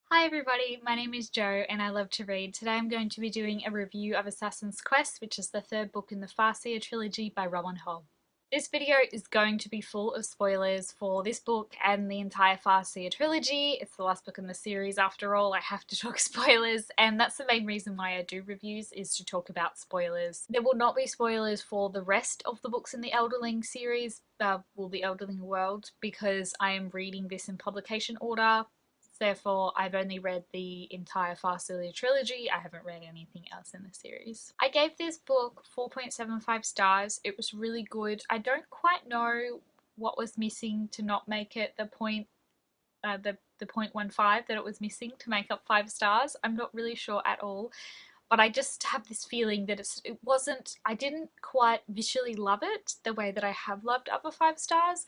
Hi everybody, my name is Jo and I love to read. Today I'm going to be doing a review of Assassin's Quest, which is the third book in the Farseer Trilogy by Robin Hobb. This video is going to be full of spoilers for this book and the entire Farseer Trilogy. It's the last book in the series after all, I have to talk spoilers, and that's the main reason why I do reviews, is to talk about spoilers. There will not be spoilers for the rest of the books in the Elderling series, the Elderling world, because I am reading this in publication order. Therefore, I've only read the entire Farseer Trilogy. I haven't read anything else in the series. I gave this book 4.75 stars. It was really good. I don't quite know what was missing to not make it the 0.15 that it was missing to make up 5 stars. I'm not really sure at all. But I just have this feeling that I didn't quite visually love it the way that I have loved other 5 stars.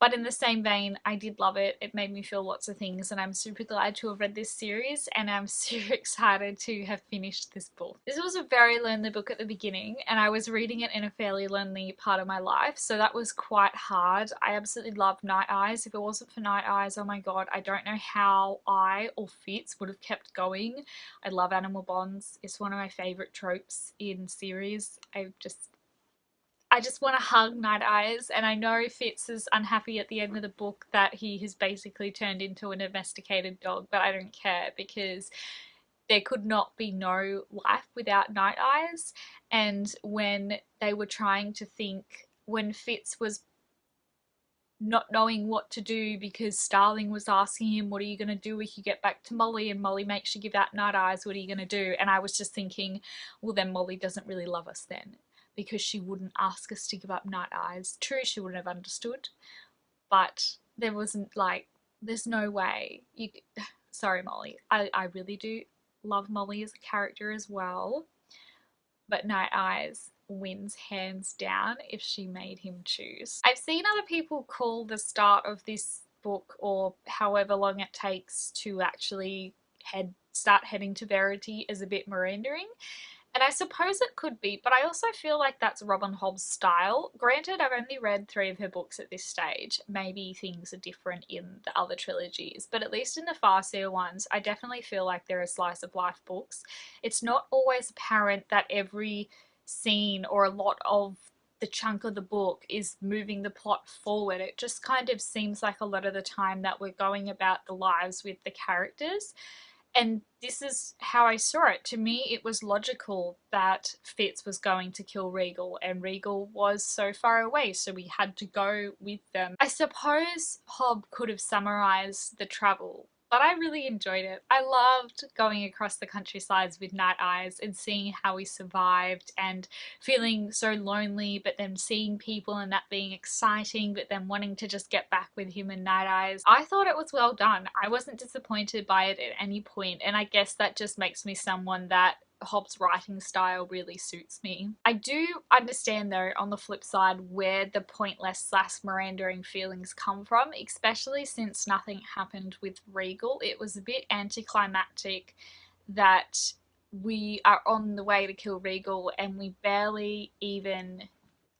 But in the same vein, I did love it. It made me feel lots of things, and I'm super glad to have read this series, and I'm super excited to have finished this book. This was a very lonely book at the beginning, and I was reading it in a fairly lonely part of my life, so that was quite hard. I absolutely love Night Eyes. If it wasn't for Night Eyes, oh my god, I don't know how I or Fitz would have kept going. I love animal bonds. It's one of my favourite tropes in series. I just want to hug Night Eyes, and I know Fitz is unhappy at the end of the book that he has basically turned into a domesticated dog, but I don't care because there could not be no life without Night Eyes. And when they were trying to think, when Fitz was not knowing what to do because Starling was asking him, what are you going to do if you get back to Molly, and Molly makes you give out Night Eyes, what are you going to do? And I was just thinking, well, then Molly doesn't really love us then, because she wouldn't ask us to give up Night Eyes. True, she wouldn't have understood, but there wasn't like, there's no way. Sorry, Molly. I really do love Molly as a character as well, but Night Eyes wins hands down if she made him choose. I've seen other people call the start of this book, or however long it takes to actually start heading to Verity, as a bit Mirandering. And I suppose it could be, but I also feel like that's Robin Hobb's style. Granted, I've only read 3 of her books at this stage. Maybe things are different in the other trilogies, but at least in the Farseer ones, I definitely feel like they're a slice of life books. It's not always apparent that every scene or a lot of the chunk of the book is moving the plot forward. It just kind of seems like a lot of the time that we're going about the lives with the characters. And this is how I saw it. To me, it was logical that Fitz was going to kill Regal, and Regal was so far away, so we had to go with them. I suppose Hobb could have summarised the travel, but I really enjoyed it. I loved going across the countrysides with Night Eyes and seeing how he survived, and feeling so lonely, but then seeing people and that being exciting, but then wanting to just get back with him and Night Eyes. I thought it was well done. I wasn't disappointed by it at any point, and I guess that just makes me someone that Hobb's writing style really suits me. I do understand though, on the flip side, where the pointless / Mirandering feelings come from, especially since nothing happened with Regal. It was a bit anticlimactic that we are on the way to kill Regal and we barely even,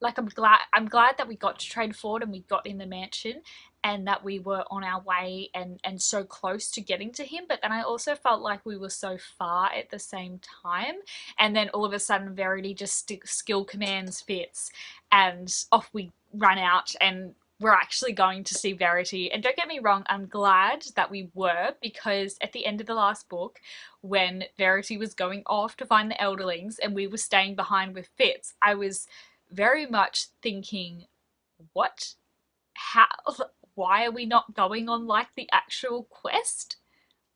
like, I'm glad that we got to trade forward and we got in the mansion and that we were on our way and so close to getting to him, but then I also felt like we were so far at the same time, and then all of a sudden Verity just skill commands Fitz and off we run out and we're actually going to see Verity. And don't get me wrong, I'm glad that we were, because at the end of the last book, when Verity was going off to find the Elderlings and we were staying behind with Fitz, I was very much thinking, what? How? Why are we not going on like the actual quest?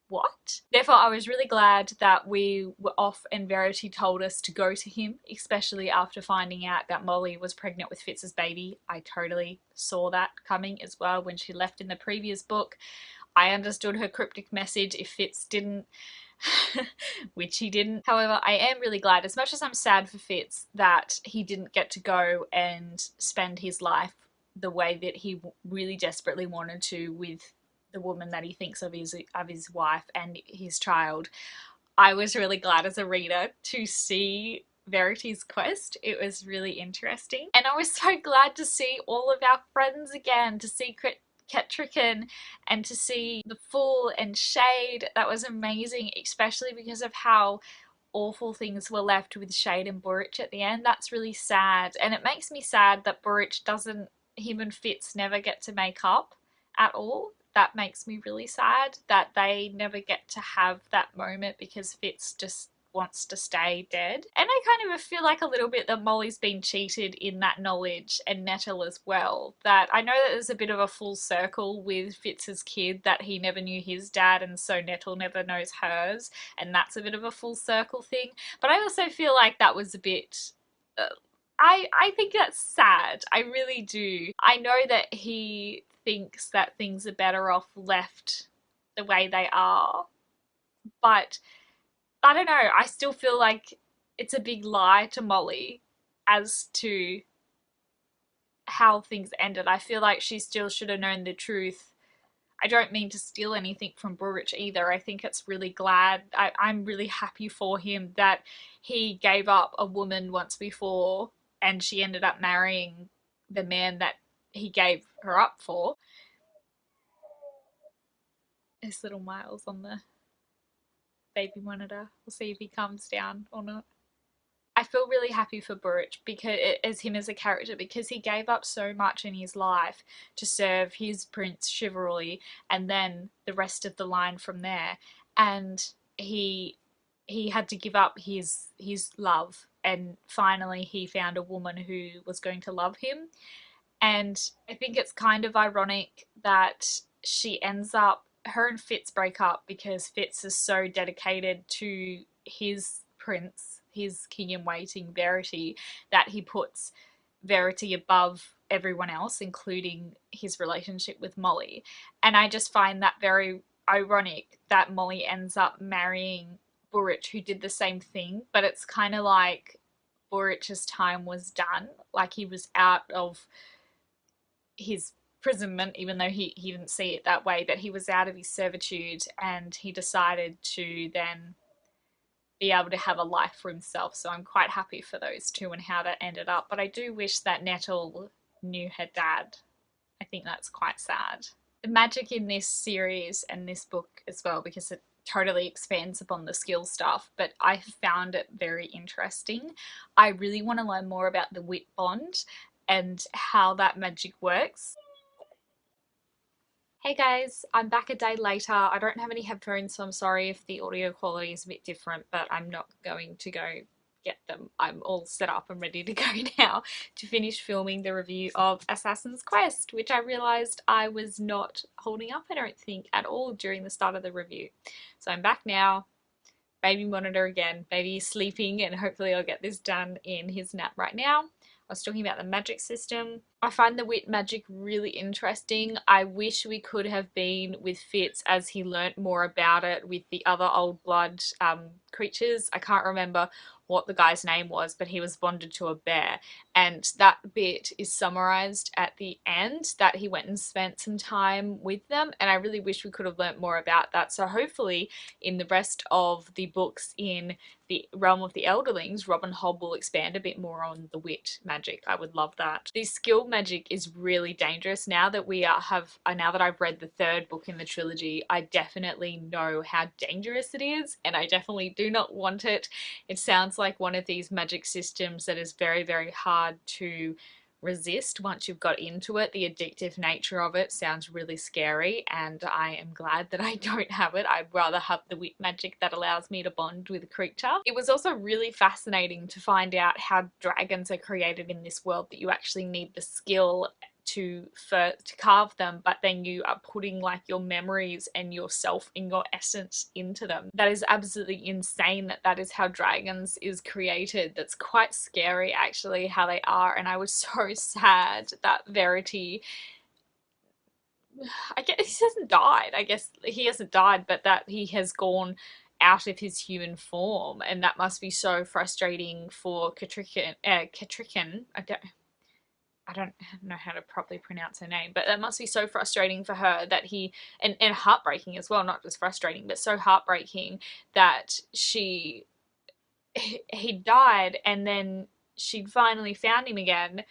What? Therefore, I was really glad that we were off and Verity told us to go to him, especially after finding out that Molly was pregnant with Fitz's baby. I totally saw that coming as well when she left in the previous book. I understood her cryptic message if Fitz didn't, which he didn't. However, I am really glad, as much as I'm sad for Fitz, that he didn't get to go and spend his life the way that he really desperately wanted to with the woman that he thinks of his wife and his child. I was really glad as a reader to see Verity's quest. It was really interesting, and I was so glad to see all of our friends again, to see Ketrican and to see the Fool and Shade. That was amazing, especially because of how awful things were left with Shade and Burrich at the end. That's really sad, and it makes me sad that Burrich doesn't, him and Fitz never get to make up at all. That makes me really sad that they never get to have that moment because Fitz just wants to stay dead. And I kind of feel like a little bit that Molly's been cheated in that knowledge, and Nettle as well. That I know that there's a bit of a full circle with Fitz's kid, that he never knew his dad and so Nettle never knows hers, and that's a bit of a full circle thing. But I also feel like that was a bit I think that's sad. I really do. I know that he thinks that things are better off left the way they are, but I don't know. I still feel like it's a big lie to Molly as to how things ended. I feel like she still should have known the truth. I don't mean to steal anything from Burrich either. I think it's really glad. I'm really happy for him that he gave up a woman once before and she ended up marrying the man that he gave her up for. There's little Miles on the baby monitor. We'll see if he comes down or not. I feel really happy for Burrich because as him as a character, because he gave up so much in his life to serve his prince chivalry and then the rest of the line from there, and he had to give up his love, and finally he found a woman who was going to love him. And I think it's kind of ironic that she ends up, her and Fitz break up because Fitz is so dedicated to his prince, his king in waiting, Verity, that he puts Verity above everyone else, including his relationship with Molly. And I just find that very ironic that Molly ends up marrying Burrich, who did the same thing, but it's kind of like Burrich's time was done. Like he was out of his imprisonment, even though he didn't see it that way, but he was out of his servitude and he decided to then be able to have a life for himself. So I'm quite happy for those two and how that ended up. But I do wish that Nettle knew her dad. I think that's quite sad. The magic in this series and this book as well, because it totally expands upon the skill stuff, but I found it very interesting. I really want to learn more about the wit bond and how that magic works. Hey guys, I'm back a day later. I don't have any headphones, so I'm sorry if the audio quality is a bit different, but I'm not going to go get them. I'm all set up and ready to go now to finish filming the review of Assassin's Quest, which I realised I was not holding up, I don't think, at all during the start of the review. So I'm back now. Baby monitor again. Baby's sleeping and hopefully I'll get this done in his nap right now. I was talking about the magic system. I find the wit magic really interesting. I wish we could have been with Fitz as he learnt more about it with the other old blood creatures. I can't remember what the guy's name was, but he was bonded to a bear. And that bit is summarized at the end, that he went and spent some time with them. And I really wish we could have learnt more about that. So hopefully in the rest of the books in the realm of the Elderlings, Robin Hobb will expand a bit more on the wit magic. I would love that. The skill magic is really dangerous now that now that I've read the third book in the trilogy. I definitely know how dangerous it is, and I definitely do not want it. It sounds like one of these magic systems that is very, very hard to resist once you've got into it. The addictive nature of it sounds really scary, and I am glad that I don't have it. I'd rather have the wit magic that allows me to bond with a creature. It was also really fascinating to find out how dragons are created in this world, that you actually need the skill to carve them, but then you are putting like your memories and yourself and your essence into them. That is absolutely insane that that is how dragons is created. That's quite scary actually, how they are. And I was so sad that Verity, I guess he hasn't died. I guess he hasn't died, but that he has gone out of his human form, and that must be so frustrating for Ketrican. I don't know how to properly pronounce her name, but that must be so frustrating for her that and heartbreaking as well, not just frustrating, but so heartbreaking that he died and then she finally found him again,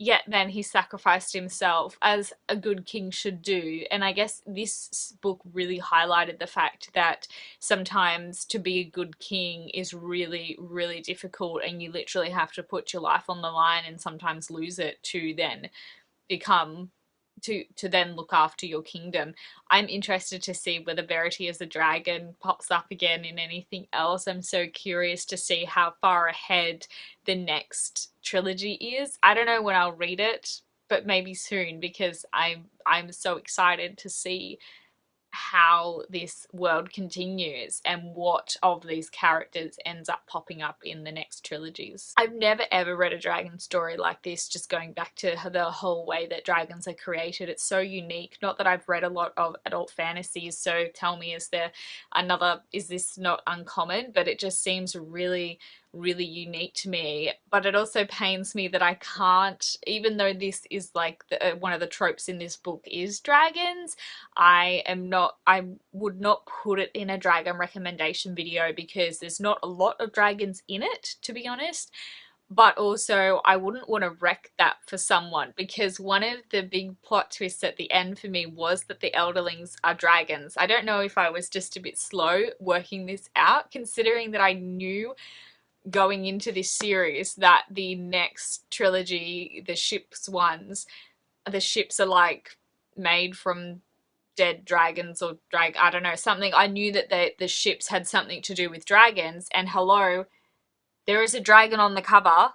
yet then he sacrificed himself as a good king should do. And I guess this book really highlighted the fact that sometimes to be a good king is really, really difficult, and you literally have to put your life on the line and sometimes lose it to then become to then look after your kingdom. I'm interested to see whether Verity as a dragon pops up again in anything else. I'm so curious to see how far ahead the next trilogy is. I don't know when I'll read it, but maybe soon, because I'm so excited to see how this world continues and what of these characters ends up popping up in the next trilogies. I've never ever read a dragon story like this, just going back to the whole way that dragons are created. It's so unique. Not that I've read a lot of adult fantasies, so tell me, is this not uncommon? But it just seems really, really unique to me. But it also pains me that I can't, even though this is like one of the tropes in this book is dragons, I would not put it in a dragon recommendation video because there's not a lot of dragons in it, to be honest. But also I wouldn't want to wreck that for someone, because one of the big plot twists at the end for me was that the elderlings are dragons. I don't know if I was just a bit slow working this out, considering that I knew going into this series that the next trilogy, the ships are like made from dead dragons or I don't know, something. I knew that the ships had something to do with dragons, and hello, there is a dragon on the cover.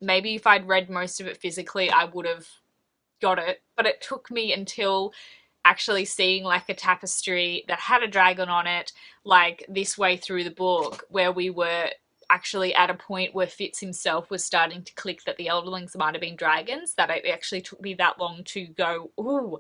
Maybe if I'd read most of it physically I would have got it, but it took me until actually seeing like a tapestry that had a dragon on it, like this way through the book, where we were actually at a point where Fitz himself was starting to click that the elderlings might have been dragons, that it actually took me that long to go, ooh,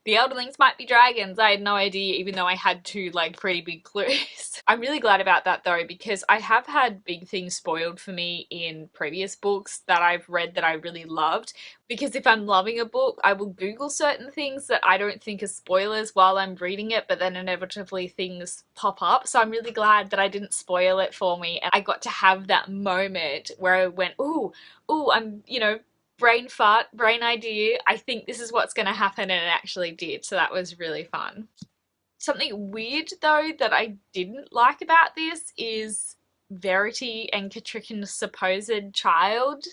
the elderlings might be dragons. I had no idea, even though I had two like pretty big clues. I'm really glad about that though, because I have had big things spoiled for me in previous books that I've read that I really loved. Because if I'm loving a book, I will Google certain things that I don't think are spoilers while I'm reading it, but then inevitably things pop up. So I'm really glad that I didn't spoil it for me, and I got to have that moment where I went, ooh, I'm, brain fart, brain idea, I think this is what's going to happen, and it actually did. So that was really fun. Something weird though that I didn't like about this is Verity and Catricken's supposed child,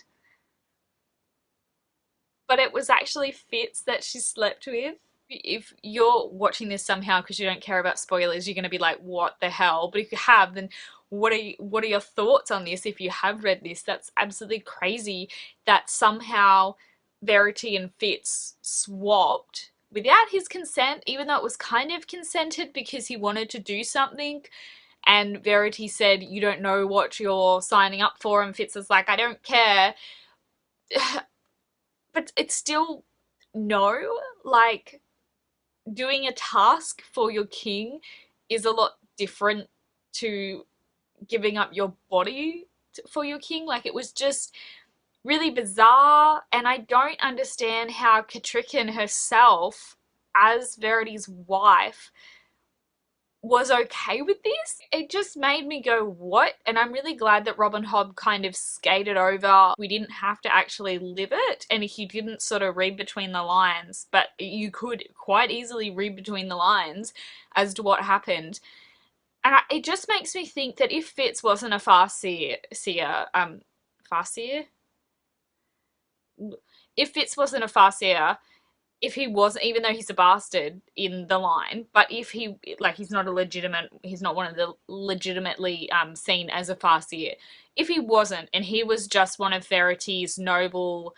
but it was actually Fitz that she slept with. If you're watching this somehow because you don't care about spoilers, you're going to be like, what the hell? But if you have, then what are your thoughts on this? If you have read this, that's absolutely crazy that somehow Verity and Fitz swapped without his consent, even though it was kind of consented because he wanted to do something. And Verity said, you don't know what you're signing up for, and Fitz was like, I don't care. But it's still, no, like, doing a task for your king is a lot different to giving up your body for your king. Like, it was just really bizarre, and I don't understand how Catricken herself, as Verity's wife, was okay with this. It just made me go, what? And I'm really glad that Robin Hobb kind of skated over. We didn't have to actually live it, and he didn't sort of read between the lines, but you could quite easily read between the lines as to what happened. And it just makes me think that if Fitz wasn't a Farseer, if Fitz wasn't a Farseer, if he wasn't, even though he's a bastard in the line, but if he, like, he's not one of the legitimately seen as a Farseer. If he wasn't, and he was just one of Verity's noble,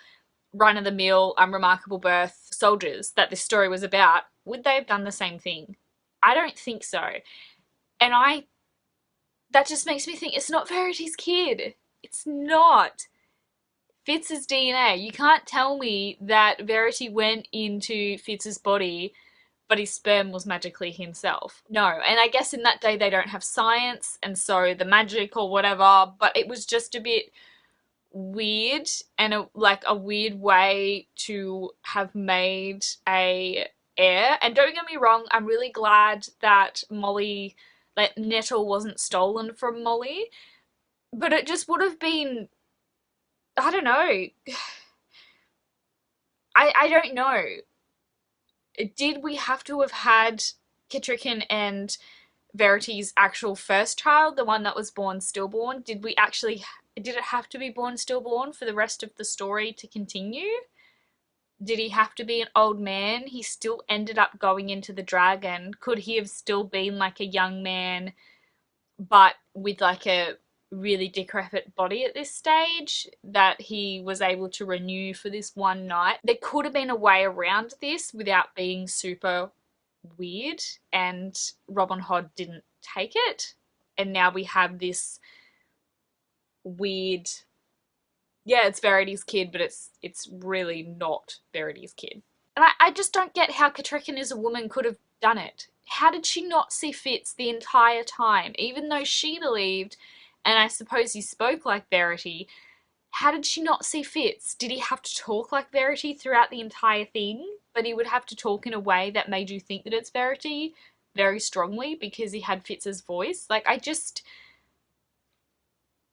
run-of-the-mill, unremarkable birth soldiers that this story was about, would they have done the same thing? I don't think so. And that just makes me think it's not Verity's kid. It's not. Fitz's DNA. You can't tell me that Verity went into Fitz's body, but his sperm was magically himself. No, and I guess in that day they don't have science, and so the magic or whatever, but it was just a bit weird, and a weird way to have made a heir. And don't get me wrong, I'm really glad that Nettle wasn't stolen from Molly, but it just would have been, I don't know, I don't know. Did we have to have had Kitrikin and Verity's actual first child, the one that was born stillborn? Did it have to be born stillborn for the rest of the story to continue? Did he have to be an old man? He still ended up going into the dragon. Could he have still been like a young man, but with like a really decrepit body at this stage that he was able to renew for this one night? There could have been a way around this without being super weird, and Robin Hobb didn't take it. And now we have this weird, yeah, it's Verity's kid, but it's really not Verity's kid. And I just don't get how Catrican as a woman could have done it. How did she not see Fitz the entire time? Even though she believed, and I suppose he spoke like Verity, how did she not see Fitz? Did he have to talk like Verity throughout the entire thing? But he would have to talk in a way that made you think that it's Verity very strongly because he had Fitz's voice. Like, I just...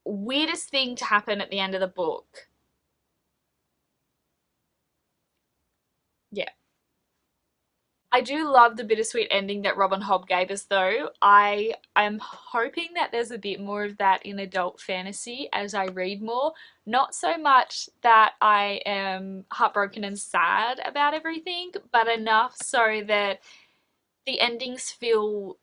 Weirdest thing to happen at the end of the book. Yeah. I do love the bittersweet ending that Robin Hobb gave us, though. I am hoping that there's a bit more of that in adult fantasy as I read more. Not so much that I am heartbroken and sad about everything, but enough so that the endings feel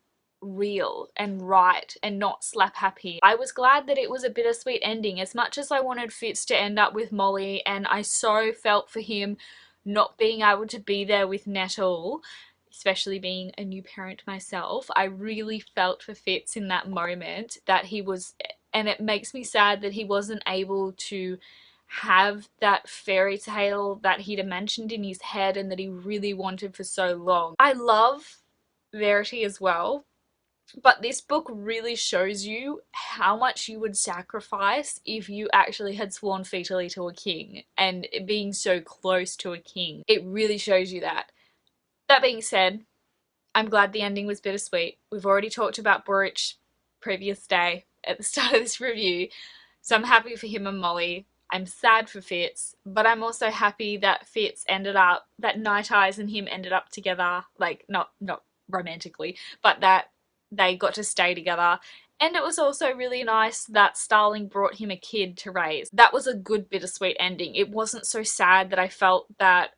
real and right and not slap happy. I was glad that it was a bittersweet ending. As much as I wanted Fitz to end up with Molly, and I so felt for him not being able to be there with Nettle, especially being a new parent myself, I really felt for Fitz in that moment that he was, and it makes me sad that he wasn't able to have that fairy tale that he'd imagined in his head and that he really wanted for so long. I love Verity as well, but this book really shows you how much you would sacrifice if you actually had sworn fetally to a king and being so close to a king. It really shows you that. That being said, I'm glad the ending was bittersweet. We've already talked about Burrich previous day at the start of this review, so I'm happy for him and Molly. I'm sad for Fitz, but I'm also happy that Fitz ended up, that Night Eyes and him ended up together, like not romantically, but that they got to stay together. And it was also really nice that Starling brought him a kid to raise. That was a good bittersweet ending. It wasn't so sad that I felt that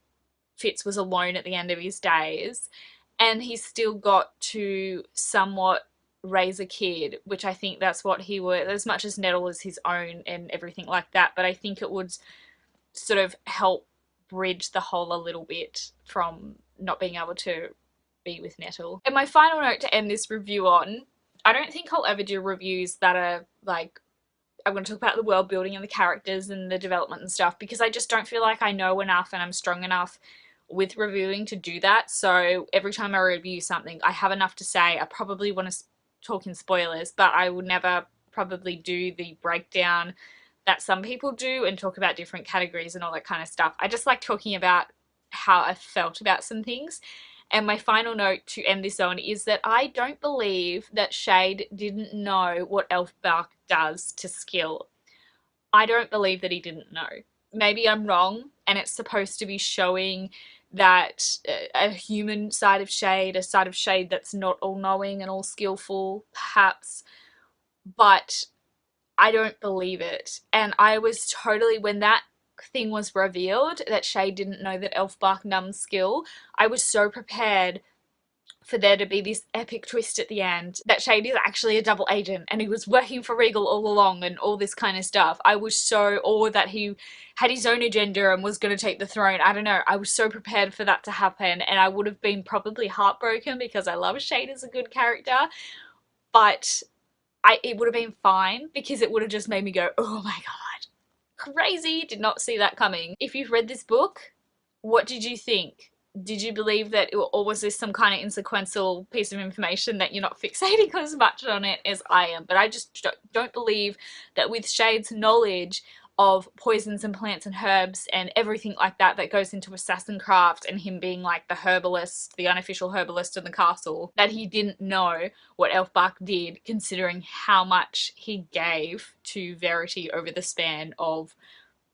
Fitz was alone at the end of his days, and he still got to somewhat raise a kid, which I think that's what he would, as much as Nettle is his own and everything like that, but I think it would sort of help bridge the hole a little bit from not being able to be with Nettle. And my final note to end this review on, I don't think I'll ever do reviews that are like, I'm going to talk about the world building and the characters and the development and stuff, because I just don't feel like I know enough and I'm strong enough with reviewing to do that. So every time I review something, I have enough to say. I probably want to talk in spoilers, but I would never probably do the breakdown that some people do and talk about different categories and all that kind of stuff. I just like talking about how I felt about some things. And my final note to end this on is that I don't believe that Shade didn't know what Elfbark does to skill. I don't believe that he didn't know. Maybe I'm wrong, and it's supposed to be showing that a human side of Shade, a side of Shade that's not all-knowing and all-skillful, perhaps, but I don't believe it. And I was totally, when that thing was revealed, that Shade didn't know that Elfbark numbs skill, I was so prepared for there to be this epic twist at the end that Shade is actually a double agent and he was working for Regal all along and all this kind of stuff. I was so, or that he had his own agenda and was going to take the throne. I don't know. I was so prepared for that to happen, and I would have been probably heartbroken because I love Shade as a good character, but it would have been fine because it would have just made me go, oh my god, crazy, did not see that coming. If you've read this book, what did you think? Did you believe that, or was this some kind of insequential piece of information that you're not fixating as much on it as I am? But I just don't believe that with Shade's knowledge of poisons and plants and herbs and everything like that that goes into assassin craft, and him being like the herbalist, the unofficial herbalist in the castle, that he didn't know what Elfbark did, considering how much he gave to Verity over the span of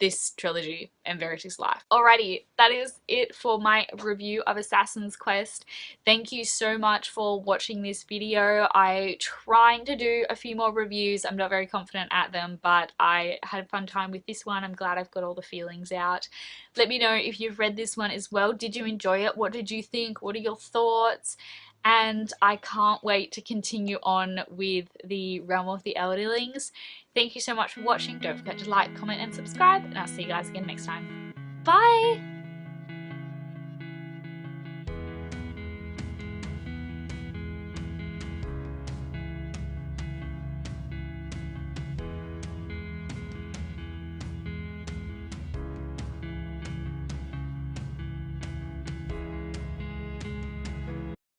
this trilogy and Verity's life. Alrighty, that is it for my review of Assassin's Quest. Thank you so much for watching this video. I'm trying to do a few more reviews. I'm not very confident at them, but I had a fun time with this one. I'm glad I've got all the feelings out. Let me know if you've read this one as well. Did you enjoy it? What did you think? What are your thoughts? And I can't wait to continue on with the Realm of the Elderlings. Thank you so much for watching. Don't forget to like, comment, and subscribe, and I'll see you guys again next time. Bye!